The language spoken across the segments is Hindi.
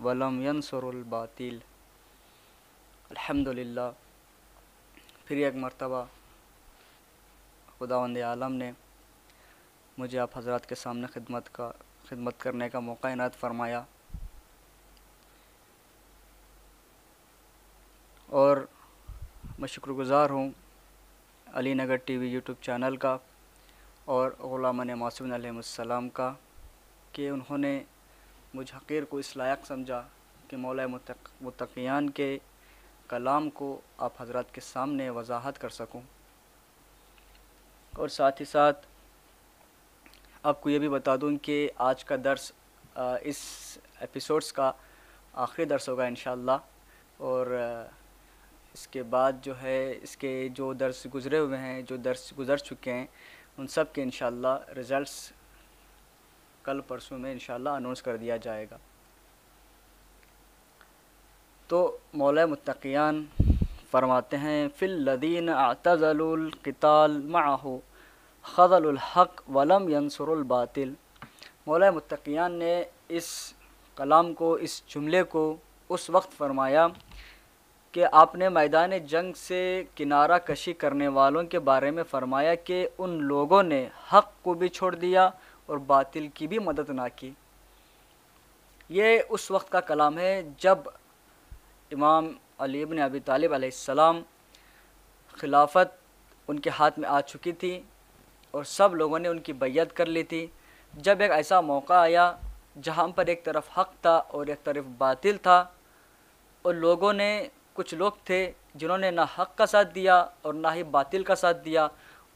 वलम यंसुरुल बातिल। अल्हम्दुलिल्लाह, फिर एक मरतबा खुदावंद आलम ने मुझे आप हज़रात के सामने खिदमत करने का मौका इनायत फरमाया और मैं शुक्रगुज़ार हूँ Ali Nagar TV YouTube channel का और ग़ुलामान मासूमीन अलैहिमुस्सलाम का कि उन्होंने मुझ हक़ीर को इस लायक समझा कि मौला मुत्तक़ियान के कलाम को आप हज़रात के सामने वजाहत कर सकूं। और साथ ही साथ आपको ये भी बता दूं कि आज का दर्स इस एपिसोड्स का आखिरी दर्स होगा इंशाअल्लाह। और इसके बाद जो है इसके जो दर्स गुज़रे हुए हैं, जो दर्स गुज़र चुके हैं, उन सब के इंशाअल्लाह रिज़ल्ट्स कल परसों में इंशाअल्लाह अनाउंस कर दिया जाएगा। तो मौला मुत्तक़ियान फरमाते हैं फिल लदीन अतज़लुल क़िताल मअहु ख़ज़लुल हक़ वलम यंसुरुल बातिल। मौला मुत्तक़ियान ने इस कलाम को, इस जुमले को उस वक्त फ़रमाया कि आपने मैदान जंग से किनारा कशी करने वालों के बारे में फ़रमाया कि उन लोगों ने हक़ को भी छोड़ दिया और बातिल की भी मदद ना की। ये उस वक्त का कलाम है जब इमाम अली इब्न अबी तालिब अलैहिस्सलाम खिलाफत उनके हाथ में आ चुकी थी और सब लोगों ने उनकी बैयत कर ली थी। जब एक ऐसा मौका आया जहाँ पर एक तरफ हक़ था और एक तरफ बातिल था, और लोगों ने, कुछ लोग थे जिन्होंने ना हक़ का साथ दिया और ना ही बातिल का साथ दिया,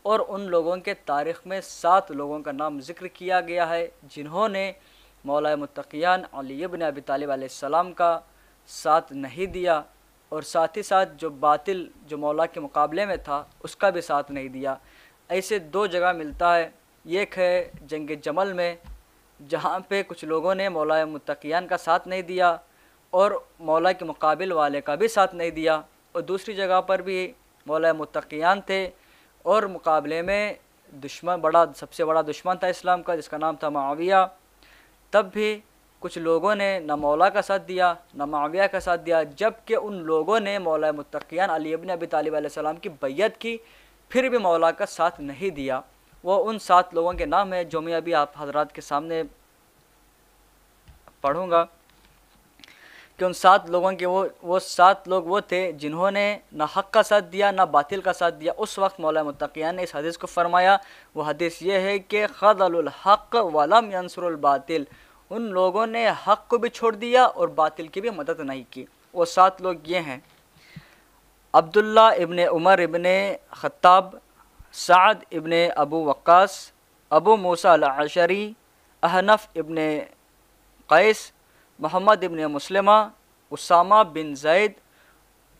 और उन लोगों के तारीख़ में 7 लोगों का नाम ज़िक्र किया गया है जिन्होंने मौला मुत्तक़ियान अली इब्न अबी तालिब अलैहिस्सलाम का साथ नहीं दिया, और साथ ही साथ जो बातिल जो मौला के मुकाबले में था उसका भी साथ नहीं दिया। ऐसे 2 जगह मिलता है। एक है जंग जमल में जहाँ पे कुछ लोगों ने मौला मुत्तक़ियान का साथ नहीं दिया और मौला के मुकाबिल वाले का भी साथ नहीं दिया, और दूसरी जगह पर भी मौला मुत्तक़ियान थे और मुकाबले में सबसे बड़ा दुश्मन था इस्लाम का, जिसका नाम था मुआविया। तब भी कुछ लोगों ने न मौला का साथ दिया न मुआविया का साथ दिया, जबकि उन लोगों ने मौला मुत्तक़ियान अली इब्न अबी तालिब अलैहिस्सलाम की बैयत की, फिर भी मौला का साथ नहीं दिया। वो उन 7 लोगों के नाम है जो मैं अभी आप हज़रात के सामने पढ़ूँगा कि उन 7 लोगों के वो 7 लोग वो थे जिन्होंने ना हक़ का साथ दिया ना बातिल का साथ दिया। उस वक्त मौला मुत्तक़ियान ने इस हदीस को फरमाया। वो हदीस ये है कि ख़ज़लुल हक़ वलम यंसुरुल बातिल। उन लोगों ने हक़ को भी छोड़ दिया और बातिल की भी मदद नहीं की। वो 7 लोग ये हैं: अब्दुल्ला इब्ने उमर इब्ने ख़त्ताब, साद इब्ने अबू वक्कास, अबू मूसा अल-अशरी, अहनफ़ इब्ने क़ैस, मोहम्मद इब्न मुस्लिमा, उसामा बिन ज़ैद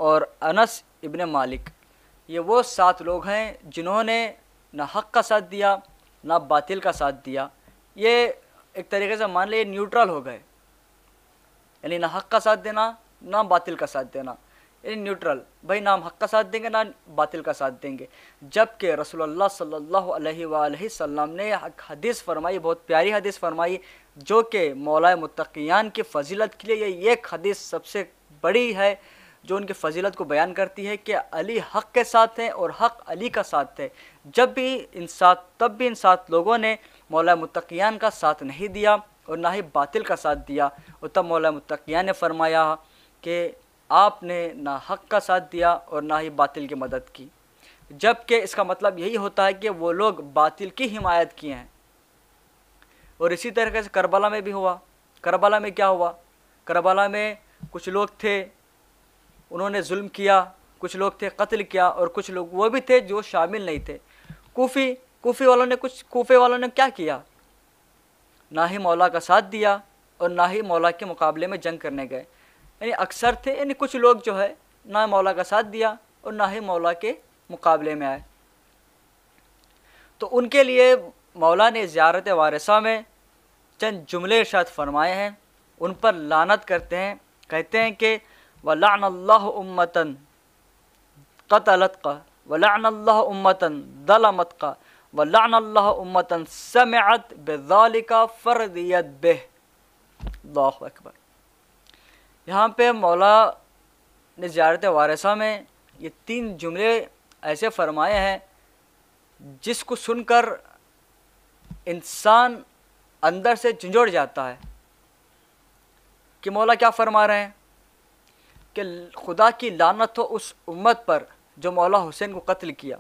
और अनस इब्न मालिक। ये वो 7 लोग हैं जिन्होंने ना हक़ का साथ दिया ना बातिल का साथ दिया। ये एक तरीके से मान लीजिए न्यूट्रल हो गए, यानी ना हक़ का साथ देना ना बातिल का साथ देना, यानी न्यूट्रल, भाई ना हम हक़ का साथ देंगे ना बातिल का साथ देंगे। जबकि रसूलुल्लाह सल्लल्लाहु अलैहि वसल्लम ने हदीस फरमाई, बहुत प्यारी हदीस फरमाई, जो कि मौला मुत्तक़ियान की फ़जीलत के लिए ये एक हदीस सबसे बड़ी है, जो उनकी फ़जीलत को बयान करती है कि अली हक़ के साथ हैं और हक़ अली का साथ है। तब भी इन 7 लोगों ने मौला मुत्तक़ियान का साथ नहीं दिया और ना ही बातिल का साथ दिया। और तब मौला मुत्तक़ियान ने फरमाया कि आपने ना हक़ का साथ दिया और ना ही बातिल की मदद की, जबकि इसका मतलब यही होता है कि वो लोग बातिल की हिमायत किए हैं। और इसी तरीके से करबला में भी हुआ। करबला में क्या हुआ? करबला में कुछ लोग थे, उन्होंने जुल्म किया, कुछ लोग थे कत्ल किया, और कुछ लोग वो भी थे जो शामिल नहीं थे। कूफे वालों ने क्या किया? ना ही मौला का साथ दिया और ना ही मौला के मुकाबले में जंग करने गए। यानी अक्सर थे, यानी कुछ लोग जो है ना मौला का साथ दिया और ना ही मौला के मुकाबले में आए। तो उनके लिए मौला ने ज़ियारत वारिसा में चंद जुमले इरशाद फरमाए हैं, उन पर लानत करते हैं। कहते हैं कि वलअनल्लाहु उम्मतन क़तलतका वलअनल्लाहु उम्मतन ज़लमतका वलअनल्लाहु उम्मतन समिअत बिज़ालिका फरदियत बिह। अल्लाहु अकबर। यहाँ पे मौला ने ज़ियारत वारिसा में ये 3 जुमले ऐसे फरमाए हैं जिसको सुनकर इंसान अंदर से झंझोड़ जाता है कि मौला क्या फरमा रहे हैं कि खुदा की लानत हो उस उम्मत पर जो मौला हुसैन को कत्ल किया,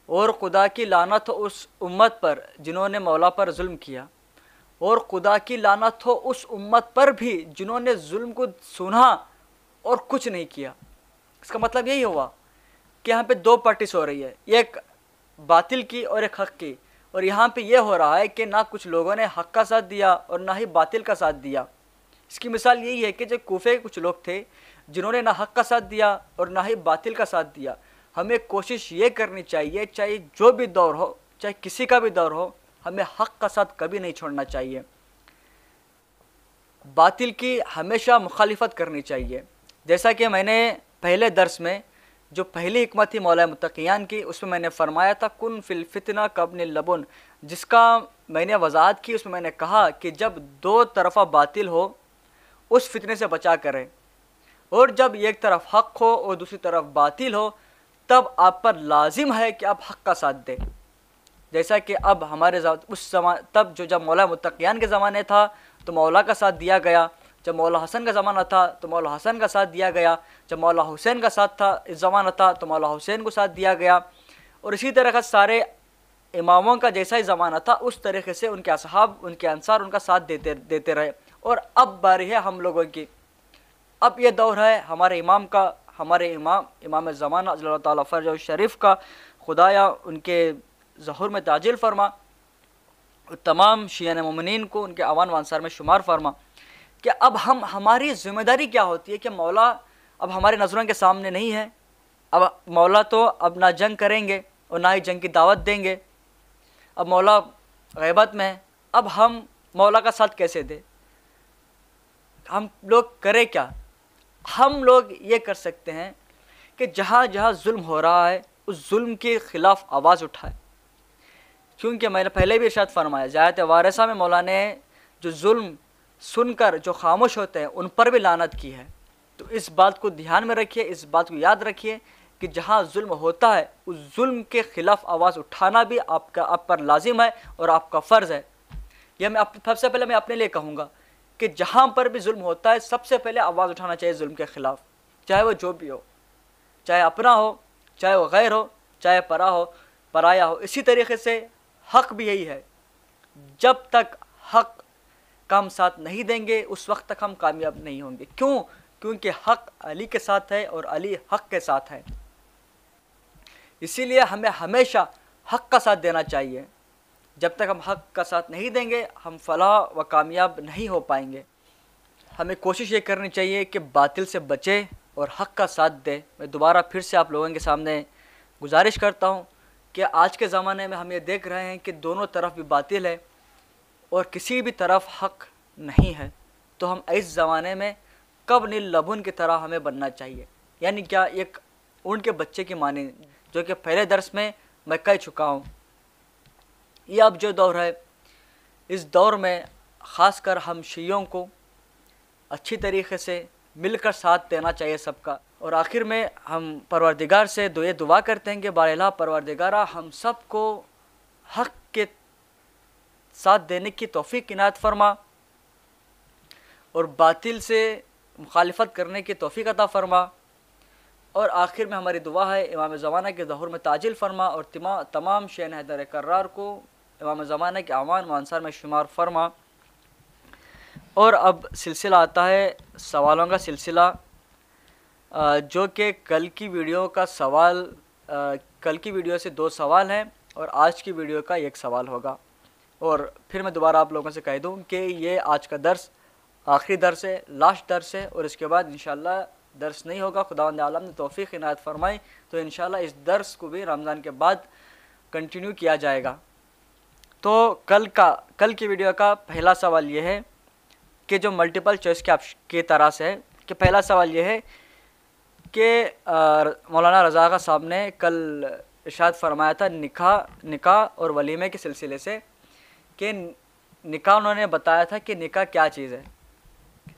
और खुदा की लानत हो उस उम्मत पर जिन्होंने मौला पर जुल्म किया, और खुदा की लानत हो उस उम्मत पर भी जिन्होंने जुल्म को सुना और कुछ नहीं किया। इसका मतलब यही हुआ कि यहाँ पे 2 पार्टीज हो रही है, एक बातिल की और एक हक़ की। और यहाँ पे ये हो रहा है कि ना कुछ लोगों ने हक़ का साथ दिया और ना ही बातिल का साथ दिया। इसकी मिसाल यही है कि जो कूफे के कुछ लोग थे जिन्होंने ना हक़ का साथ दिया और ना ही बातिल का साथ दिया। हमें कोशिश ये करनी चाहिए, चाहे जो भी दौर हो, चाहे किसी का भी दौर हो, हमें हक़ का साथ कभी नहीं छोड़ना चाहिए, बातिल की हमेशा मुखालिफत करनी चाहिए। जैसा कि मैंने पहले दर्स में जो पहली हिकमत थी मौला मुत्तक़ियान की, उसमें मैंने फरमाया था कुन फिल फितना कब्न लबुन, जिसका मैंने वजाहत की। उसमें मैंने कहा कि जब 2 तरफ़ा बातिल हो उस फितने से बचा करें, और जब एक तरफ हक़ हो और दूसरी तरफ बातिल हो तब आप पर लाजिम है कि आप हक़ का साथ दें। जैसा कि अब हमारे उस समय तब जब मौला मुत्तक़ियान के ज़माने था तो मौला का साथ दिया गया, जब मौला हसन का ज़माना था तो मौला हसन का साथ दिया गया, जब मौला हुसैन का साथ था इस ज़माना था तो मौला हुसैन को साथ दिया गया। और इसी तरह का सारे इमामों का जैसा ही ज़माना था उस तरीक़े से उनके असहाब, उनके अंसार उनका साथ देते रहे। और अब बारी है हम लोगों की, अब ये दौर है हमारे इमाम का, हमारे इमाम ज़माना अल्लाह ताला फ़र्ज शरीफ का, खुदाया उनके ज़हूर में ताजिल फरमा, तमाम शियान मोमिनीन को उनके अवान व अंसार में शुमार फरमा कि अब हमारी ज़िम्मेदारी क्या होती है कि मौला अब हमारे नज़रों के सामने नहीं है। अब मौला तो अब ना जंग करेंगे और ना ही जंग की दावत देंगे, अब मौला गैबत में है। अब हम मौला का साथ कैसे दें? हम लोग करें क्या? हम लोग ये कर सकते हैं कि जहाँ जहाँ जुल्म हो रहा है उस जुल्म के ख़िलाफ़ आवाज़ उठाए, क्योंकि मैंने पहले भी इरशाद फरमाया ज़ियारत वारिसा में मौला ने जो जुल्म सुनकर जो खामोश होते हैं उन पर भी लानत की है। तो इस बात को ध्यान में रखिए, इस बात को याद रखिए कि जहाँ जुल्म होता है उस जुल्म के ख़िलाफ़ आवाज़ उठाना भी आप पर लाजिम है और आपका फ़र्ज़ है। यह मैं सबसे पहले मैं अपने लिए कहूँगा कि जहाँ पर भी जुल्म होता है सबसे पहले आवाज़ उठाना चाहिए जुल्म के ख़िलाफ़, चाहे वो जो भी हो, चाहे अपना हो, चाहे वो गैर हो, चाहे पराया हो। इसी तरीके से हक़ भी यही है, जब तक हक़ का हम साथ नहीं देंगे उस वक्त तक हम कामयाब नहीं होंगे। क्यों? क्योंकि हक़ अली के साथ है और अली हक़ के साथ है। इसीलिए हमें हमेशा हक़ का साथ देना चाहिए। जब तक हम हक़ का साथ नहीं देंगे हम फलाह व कामयाब नहीं हो पाएंगे। हमें कोशिश ये करनी चाहिए कि बातिल से बचे और हक़ का साथ दे। मैं दोबारा फिर से आप लोगों के सामने गुजारिश करता हूँ कि आज के ज़माने में हम ये देख रहे हैं कि दोनों तरफ भी बातिल है और किसी भी तरफ हक़ नहीं है। तो हम इस ज़माने में कब्न लबुन की तरह हमें बनना चाहिए, यानी क्या, एक ऊँट के बच्चे की माने, जो कि पहले दर्स में मैं कह चुका हूँ। ये अब जो दौर है, इस दौर में ख़ासकर हम शियों को अच्छी तरीके से मिलकर साथ देना चाहिए सबका। और आखिर में हम परवरदिगार से ये दुआ करते हैं कि बारहा परवरदिगारा हम सब को हक़ के साथ देने की तौफ़ीक़ इनायत फरमा और बातिल से मुखालिफत करने की तौफ़ीक़ अता फरमा। और आखिर में हमारी दुआ है इमाम ज़माना के ज़हूर में ताजिल फरमा और तमाम शहन हैदर कर्रार को इमाम ज़माना के आवान व अंसार में शुमार फरमा। और अब सिलसिला आता है सवालों का सिलसिला, जो कि कल की वीडियो का सवाल, कल की वीडियो से 2 सवाल हैं और आज की वीडियो का 1 सवाल होगा। और फिर मैं दोबारा आप लोगों से कह दूं कि ये आज का दर्स आखिरी दर्स है, लास्ट दर्स है और इसके बाद इंशाअल्लाह दर्स नहीं होगा। खुदावंद आलम ने तौफ़ीक़ इनायत फरमाई तो इंशाअल्लाह इस दर्स को भी रमज़ान के बाद कंटिन्यू किया जाएगा। तो कल की वीडियो का पहला सवाल ये है कि जो मल्टीपल चॉइस के तरह से है कि पहला सवाल ये है कि मौलाना रज़ा खां साहब ने कल इरशाद फरमाया था निकाह और वलीमे के सिलसिले से कि निकाह उन्होंने बताया था कि निकाह क्या चीज़ है।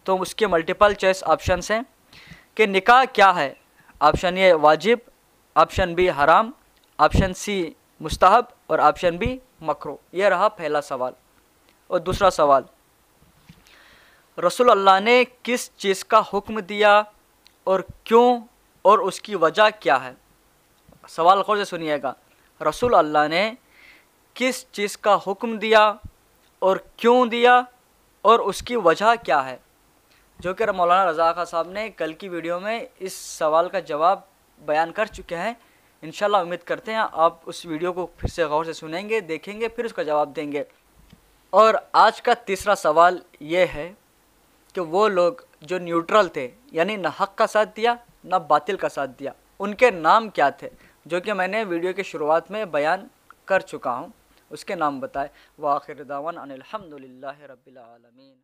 तो उसके मल्टीपल चॉइस ऑप्शंस हैं कि निकाह क्या है। ऑप्शन ए वाजिब, ऑप्शन बी हराम, ऑप्शन सी मुस्तहब और ऑप्शन बी मकरूह। ये रहा पहला सवाल। और दूसरा सवाल, रसूल अल्लाह ने किस चीज़ का हुक्म दिया और क्यों और उसकी वजह क्या है। सवाल गौर से सुनिएगा, रसूल अल्लाह ने किस चीज़ का हुक्म दिया और क्यों दिया और उसकी वजह क्या है, जो कि मौलाना रज़ा खां साहब ने कल की वीडियो में इस सवाल का जवाब बयान कर चुके हैं। इंशाल्लाह उम्मीद करते हैं आप उस वीडियो को फिर से गौर से सुनेंगे, देखेंगे, फिर उसका जवाब देंगे। और आज का तीसरा सवाल ये है कि वो लोग जो न्यूट्रल थे, यानी न हक़ का साथ दिया न बातिल का साथ दिया, उनके नाम क्या थे, जो कि मैंने वीडियो की शुरुआत में बयान कर चुका हूँ। उसके नाम बताए। व आखिर दावाना अनिल हम्दुलिल्लाहि रब्बिल आलमीन।